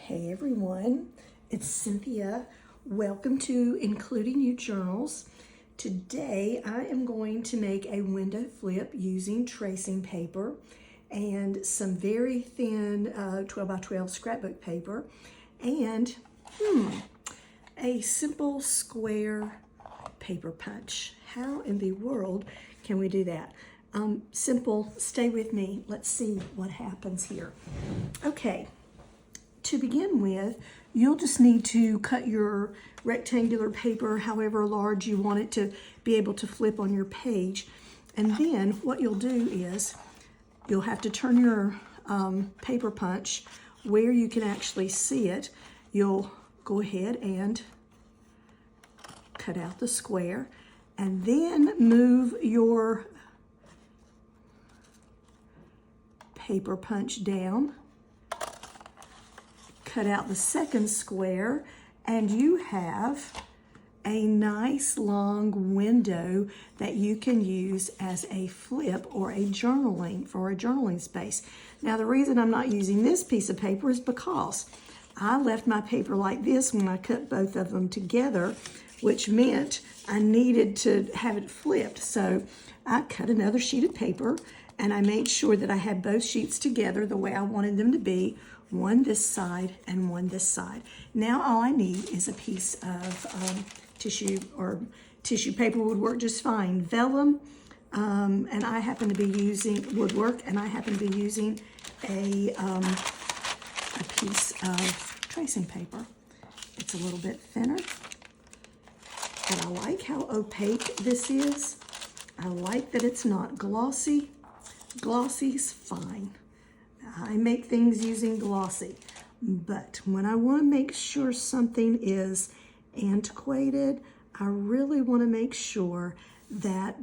Hey everyone, it's Cynthia. Welcome to Including You Journals. Today I am going to make a window flip using tracing paper and some very thin 12 by 12 scrapbook paper and a simple square paper punch. How in the world can we do that? Simple, stay with me. Let's see what happens here. Okay. To begin with, you'll just need to cut your rectangular paper however large you want it to be able to flip on your page. And then what you'll do is you'll have to turn your paper punch where you can actually see it. You'll go ahead and cut out the square and then move your paper punch down. Cut out the second square and you have a nice long window that you can use as a flip or a journaling space. Now the reason I'm not using this piece of paper is because I left my paper like this when I cut both of them together, which meant I needed to have it flipped. So I cut another sheet of paper and I made sure that I had both sheets together the way I wanted them to be. One this side and one this side. Now all I need is a piece of tissue or tissue paper would work just fine. Vellum, and I happen to be using woodwork, and I happen to be using a piece of tracing paper. It's a little bit thinner, and I like how opaque this is. I like that it's not glossy. Glossy's fine. I make things using glossy, but when I want to make sure something is antiquated, I really want to make sure that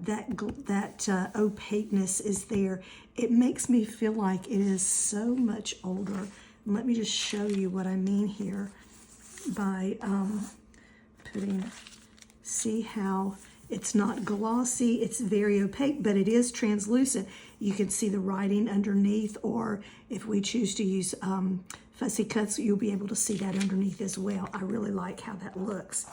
opaqueness is there. It makes me feel like it is so much older. And let me just show you what I mean here by see how it's not glossy, it's very opaque, but it is translucent. You can see the writing underneath, or if we choose to use fussy cuts, you'll be able to see that underneath as well. I really like how that looks.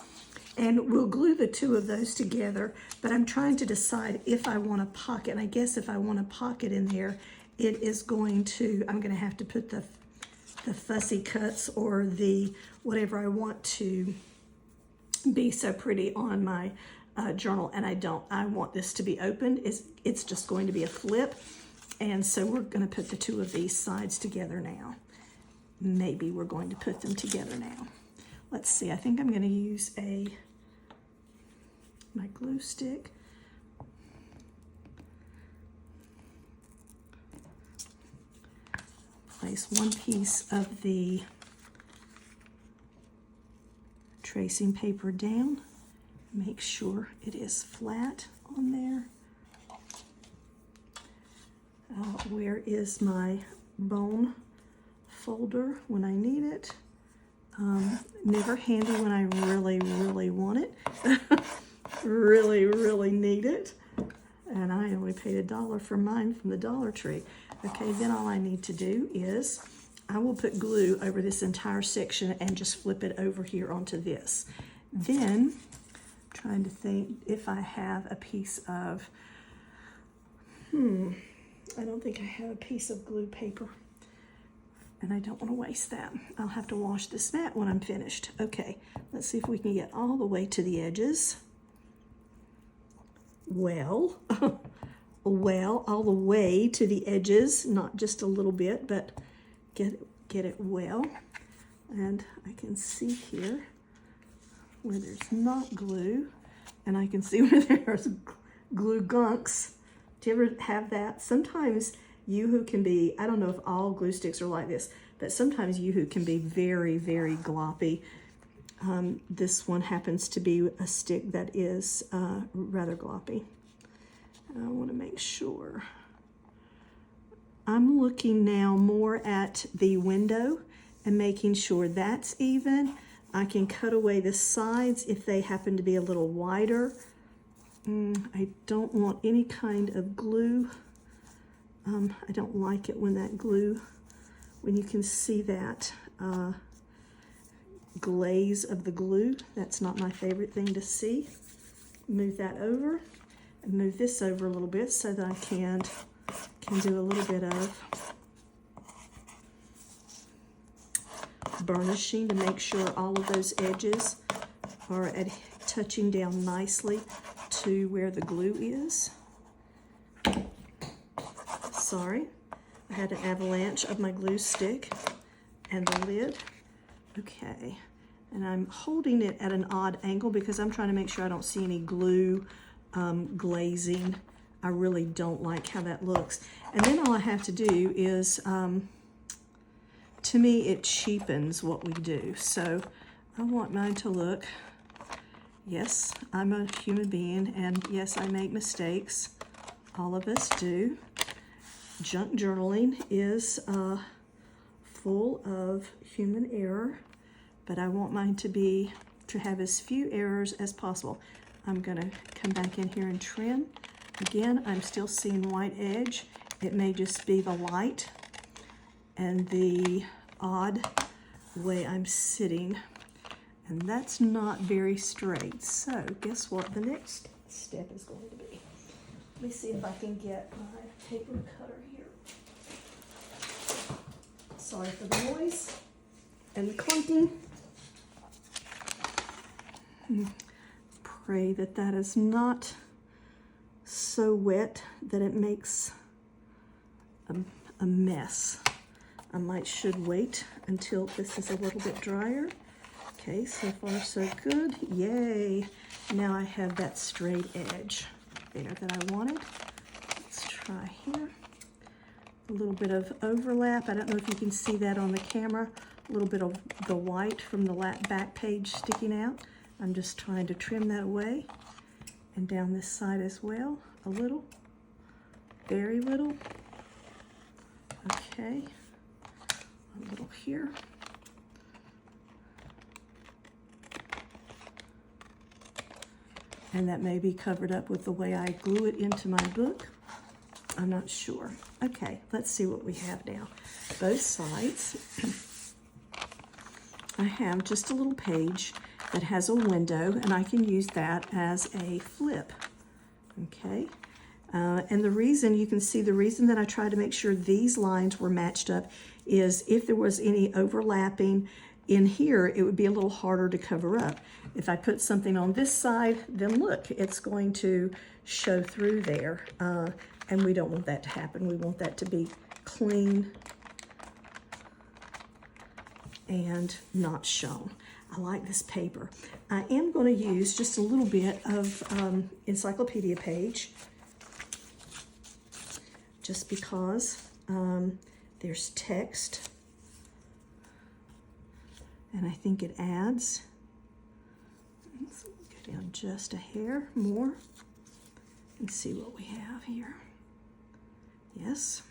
And we'll glue the two of those together, but I'm trying to decide if I want a pocket. And I guess if I want a pocket in there, it is going to, I'm gonna have to put the fussy cuts or the whatever I want to be so pretty on my journal, and I don't. I want this to be opened. It's just going to be a flip, and so we're going to put the two of these sides together now. Maybe we're going to put them together now. Let's see. I think I'm going to use my glue stick. Place one piece of the tracing paper down. Make sure it is flat on there. Where is my bone folder when I need it? Never handy when I really, really want it. Really, really need it. And I only paid $1 for mine from the Dollar Tree. Okay, then all I need to do is I will put glue over this entire section and just flip it over here onto this. Then trying to think if I have a piece of, I don't think I have a piece of glue paper, and I don't want to waste that. I'll have to wash this mat when I'm finished. Okay, let's see if we can get all the way to the edges. Well, all the way to the edges, not just a little bit, but get it well. And I can see here where there's not glue, and I can see where there's glue gunks. Do you ever have that? Sometimes Juuuu can be, I don't know if all glue sticks are like this, but sometimes Juuuu can be very, very gloppy. This one happens to be a stick that is rather gloppy. I want to make sure. I'm looking now more at the window and making sure that's even. I can cut away the sides if they happen to be a little wider. I don't want any kind of glue. I don't like it when that glue, when you can see that glaze of the glue. That's not my favorite thing to see. Move that over and move this over a little bit so that I can do a little bit of burnishing to make sure all of those edges are touching down nicely to where the glue is. Sorry, I had an avalanche of my glue stick and the lid. Okay, and I'm holding it at an odd angle because I'm trying to make sure I don't see any glue glazing. I really don't like how that looks. And then all I have to do is, to me, it cheapens what we do. So I want mine to look, yes, I'm a human being, and yes, I make mistakes. All of us do. Junk journaling is full of human error, but I want mine to have as few errors as possible. I'm gonna come back in here and trim. Again, I'm still seeing white edge. It may just be the light and the odd way I'm sitting, and that's not very straight. So guess what the next step is going to be? Let me see if I can get my paper cutter here. Sorry for the noise and the clunking. Pray that that is not so wet that it makes a mess. I should wait until this is a little bit drier. Okay, so far so good. Yay! Now I have that straight edge there that I wanted. Let's try here. A little bit of overlap. I don't know if you can see that on the camera. A little bit of the white from the back page sticking out. I'm just trying to trim that away. And down this side as well, a little, very little. Okay, a little here. And that may be covered up with the way I glue it into my book. I'm not sure. Okay, let's see what we have now. Both sides, I have just a little page that has a window, and I can use that as a flip, okay? And the reason, you can see the reason that I try to make sure these lines were matched up is if there was any overlapping in here, it would be a little harder to cover up. If I put something on this side, then look, it's going to show through there, and we don't want that to happen. We want that to be clean and not shown. I like this paper. I am going to use just a little bit of encyclopedia page, just because there's text, and I think it adds. Let's go down just a hair more and see what we have here. Yes.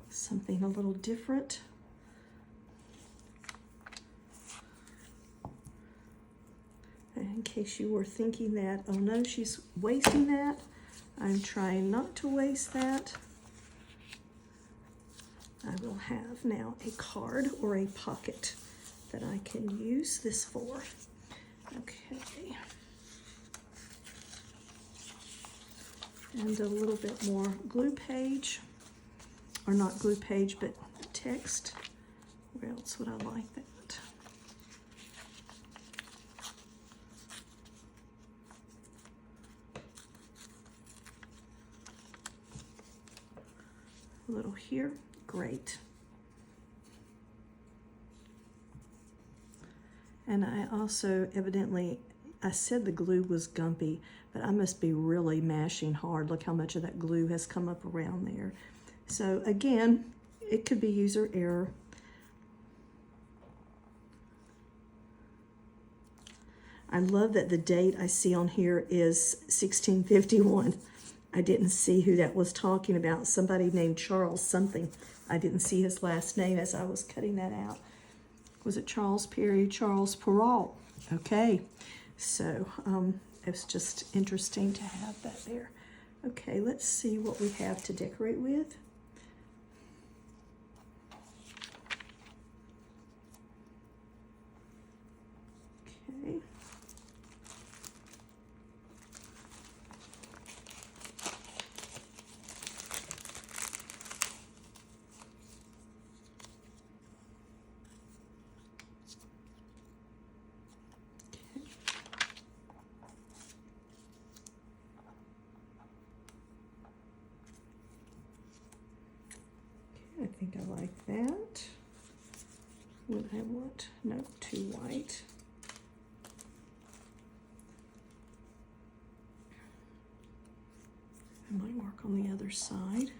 Something a little different. In case you were thinking that, oh no, she's wasting that, I'm trying not to waste that. I will have now a card or a pocket that I can use this for. Okay. And a little bit more glue page. Or not glue page, but text. Where else would I like that? A little here, great. And I also, evidently, I said the glue was gumpy, but I must be really mashing hard. Look how much of that glue has come up around there. So again, it could be user error. I love that the date I see on here is 1651. I didn't see who that was talking about. Somebody named Charles something. I didn't see his last name as I was cutting that out. Was it Charles Perry? Charles Perrault. Okay, So it's just interesting to have that there. Okay, let's see what we have to decorate with. Okay. I think I like that. What I want, no, too white. I might work on the other side.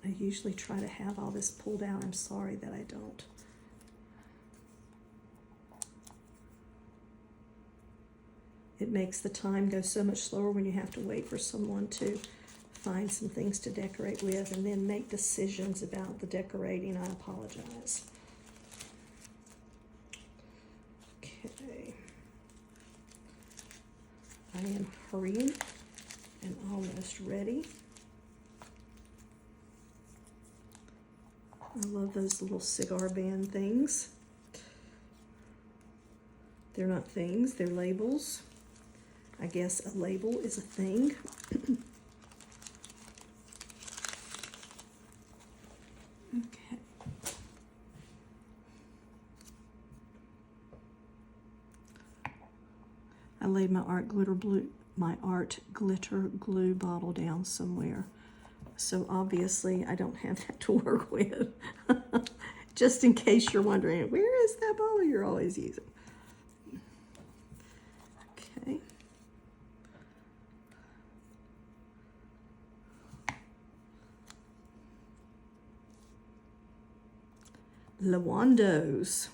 I usually try to have all this pulled out. I'm sorry that I don't. It makes the time go so much slower when you have to wait for someone to find some things to decorate with and then make decisions about the decorating. I apologize. Okay. I am hurrying and almost ready. I love those little cigar band things. They're not things, they're labels. I guess a label is a thing. Okay. I laid my art glitter glue bottle down somewhere. So obviously I don't have that to work with. Just in case you're wondering, where is that bottle you're always using? Okay. Lawando's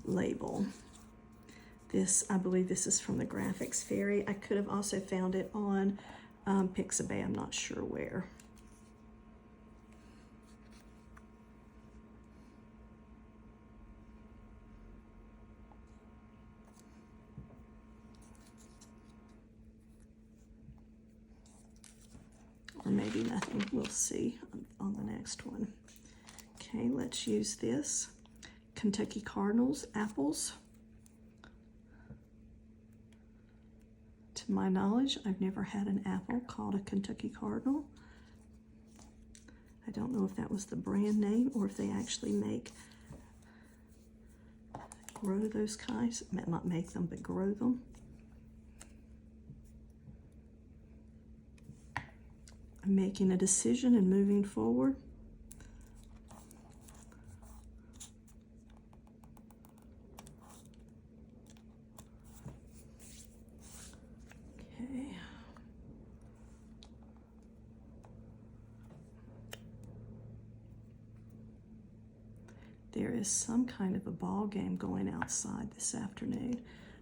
label. This, I believe this is from the Graphics Fairy. I could have also found it on Pixabay, I'm not sure where. Or maybe nothing, we'll see on the next one. Okay, let's use this. Kentucky Cardinals, apples. To my knowledge, I've never had an apple called a Kentucky Cardinal. I don't know if that was the brand name or if they actually grow those kinds. Not make them, but grow them. I'm making a decision and moving forward. Okay. There is some kind of a ball game going outside this afternoon.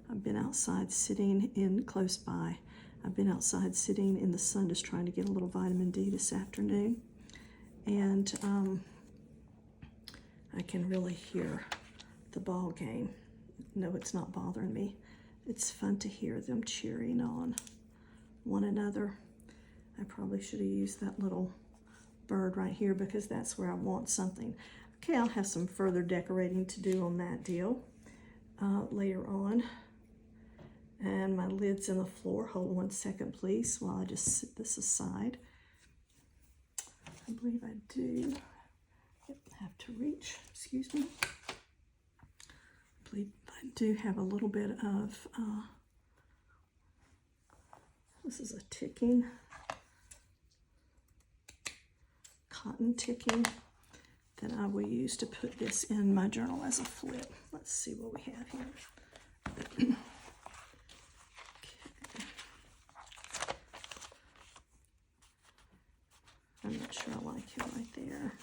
I've been outside sitting in close by. I've been outside sitting in the sun just trying to get a little vitamin D this afternoon. And I can really hear the ball game. No, it's not bothering me. It's fun to hear them cheering on one another. I probably should have used that little bird right here because that's where I want something. Okay, I'll have some further decorating to do on that deal later on. And my lid's in the floor. Hold 1 second, please, while I just sit this aside. I believe I do. Yep, have to reach, excuse me. I believe I do have a little bit of, this is a ticking, cotton ticking that I will use to put this in my journal as a flip. Let's see what we have here. I'm not sure I like it right there.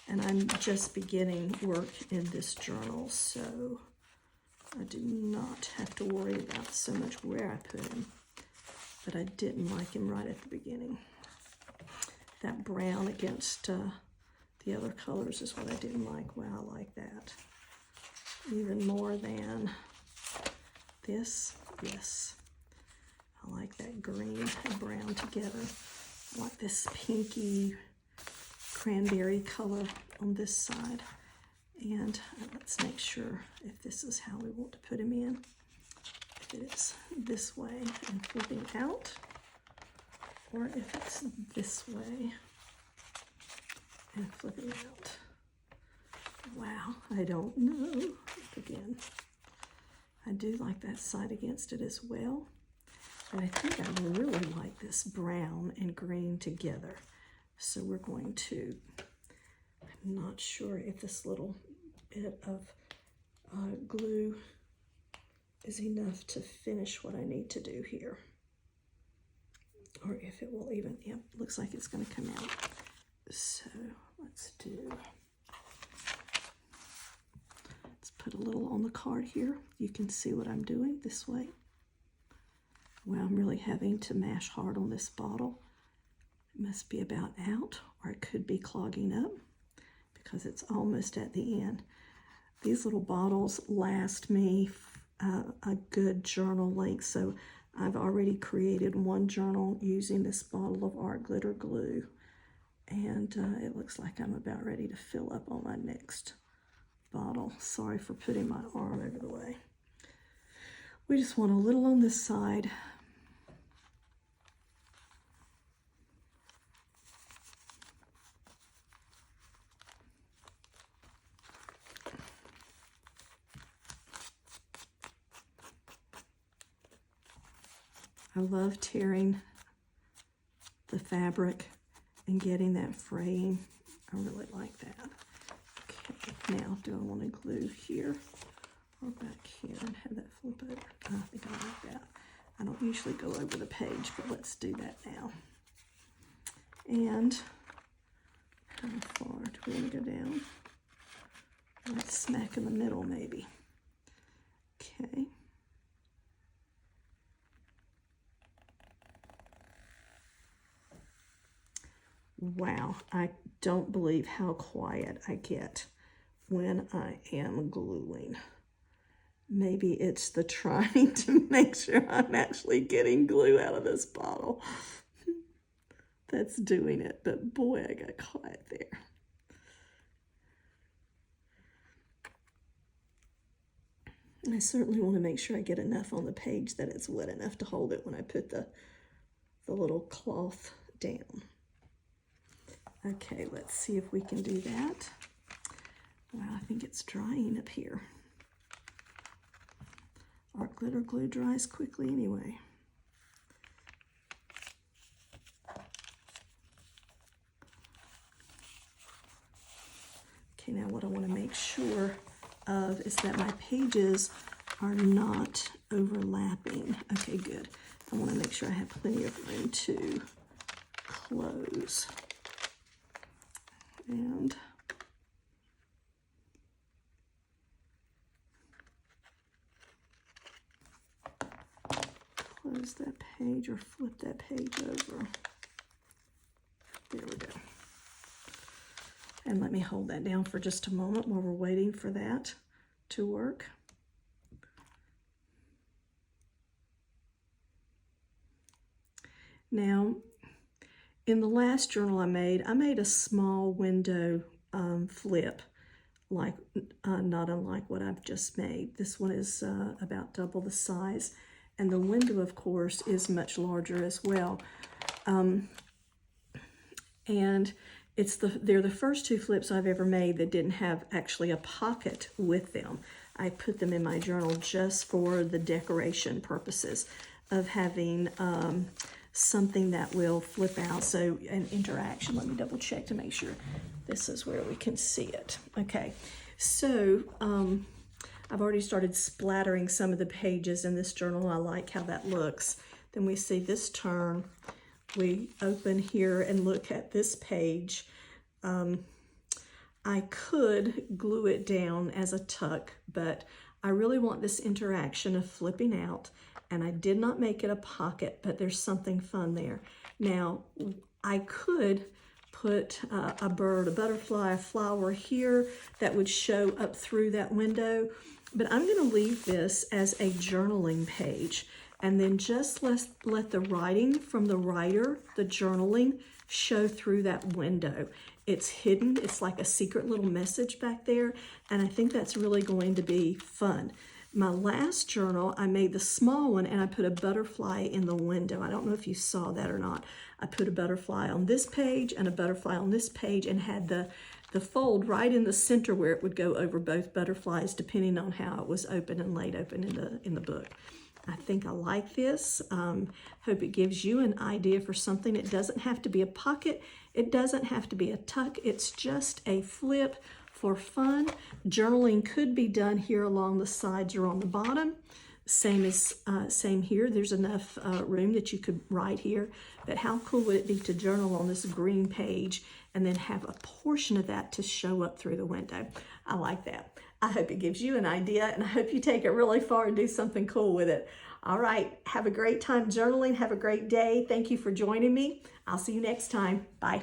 And I'm just beginning work in this journal, so I do not have to worry about so much where I put him. But I didn't like him right at the beginning. That brown against the other colors is what I didn't like. Wow, I like that. even more than this. Yes, I like that green and brown together. I like this pinky cranberry color on this side. And let's make sure if this is how we want to put him in. If it is this way and flipping out, or if it's this way and flipping out. Wow, I don't know. Again, I do like that side against it as well. But I think I really like this brown and green together. So we're going to, I'm not sure if this little bit of glue is enough to finish what I need to do here. Or if it will even, yep, looks like it's going to come out. So let's put a little on the card here. You can see what I'm doing this way. Well, I'm really having to mash hard on this bottle. It must be about out, or it could be clogging up because it's almost at the end. These little bottles last me a good journal length, so I've already created one journal using this bottle of art glitter glue, and it looks like I'm about ready to fill up on my next bottle. Sorry for putting my arm over the way. We just want a little on this side. I love tearing the fabric and getting that fraying. I really like that. Okay, now do I want to glue here or back here and have that flip over? I think I like that. I don't usually go over the page, but let's do that now. And how far do we want to go down? Like smack in the middle, maybe. Okay. Wow, I don't believe how quiet I get when I am gluing. Maybe it's the trying to make sure I'm actually getting glue out of this bottle that's doing it, but boy, I got quiet there. And I certainly want to make sure I get enough on the page that it's wet enough to hold it when I put the little cloth down. Okay, let's see if we can do that. Wow, I think it's drying up here. Art glitter glue dries quickly anyway. Okay, now what I want to make sure of is that my pages are not overlapping. Okay, good. I want to make sure I have plenty of room to close. And close that page or flip that page over. There we go. And let me hold that down for just a moment while we're waiting for that to work. Now, in the last journal I made a small window flip, like not unlike what I've just made. This one is about double the size, and the window, of course, is much larger as well. And they're the first two flips I've ever made that didn't have actually a pocket with them. I put them in my journal just for the decoration purposes of having something that will flip out. So an interaction. Let me double check to make sure this is where we can see it. Okay, so I've already started splattering some of the pages in this journal. I like how that looks. Then we see this turn. We open here and look at this page. I could glue it down as a tuck, but I really want this interaction of flipping out, and I did not make it a pocket, but there's something fun there. Now, I could put a bird, a butterfly, a flower here that would show up through that window. But I'm going to leave this as a journaling page, and then just let the writing from the writer, the journaling, show through that window. It's hidden. It's like a secret little message back there, and I think that's really going to be fun. My last journal, I made the small one and I put a butterfly in the window. I don't know if you saw that or not. I put a butterfly on this page and a butterfly on this page and had the fold right in the center where it would go over both butterflies depending on how it was open and laid open in the book. I think I like this. Hope it gives you an idea for something. It doesn't have to be a pocket. It doesn't have to be a tuck. It's just a flip for fun. Journaling could be done here along the sides or on the bottom. Same here. There's enough room that you could write here. But how cool would it be to journal on this green page and then have a portion of that to show up through the window? I like that. I hope it gives you an idea, and I hope you take it really far and do something cool with it. All right, have a great time journaling. Have a great day. Thank you for joining me. I'll see you next time. Bye.